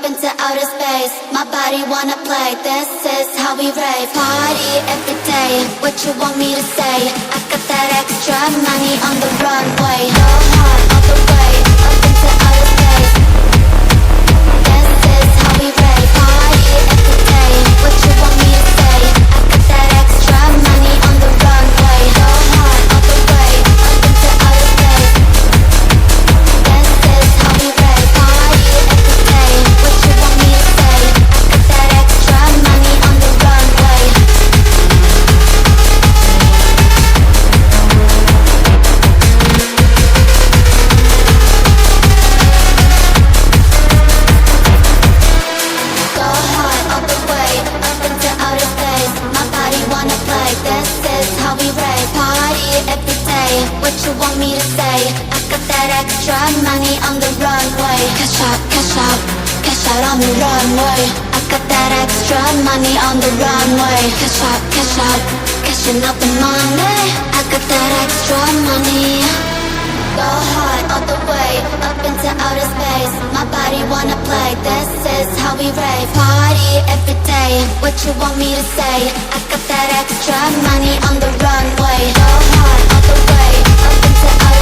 into outer space. My body wanna play, this is how we rave. Party every day, what you want me to say? I got that extra money on the runway. Go hard all the way, up into outer space. This is how we rave. Party every day, what you want me to say? I got that extra money on the runway. Go hard all the way, up into outer space. This is how we rave. Party every day, what you want me to say? I got that extra money on the runway. Go hard all the way, up into outer space. My body wanna play, this is how we rave. Party every day, what you want me to say? I got that extra money on the runway. Cash out, cash out, cash out on the runway. I got that extra money on the runway. Cash out, cashing out the money. I got that extra money. Go hard all the way, up into outer space. My body wanna play, this is how we rave. Party every day, what you want me to say? I got that extra money on the runway. Go hard all the way, up into outer space.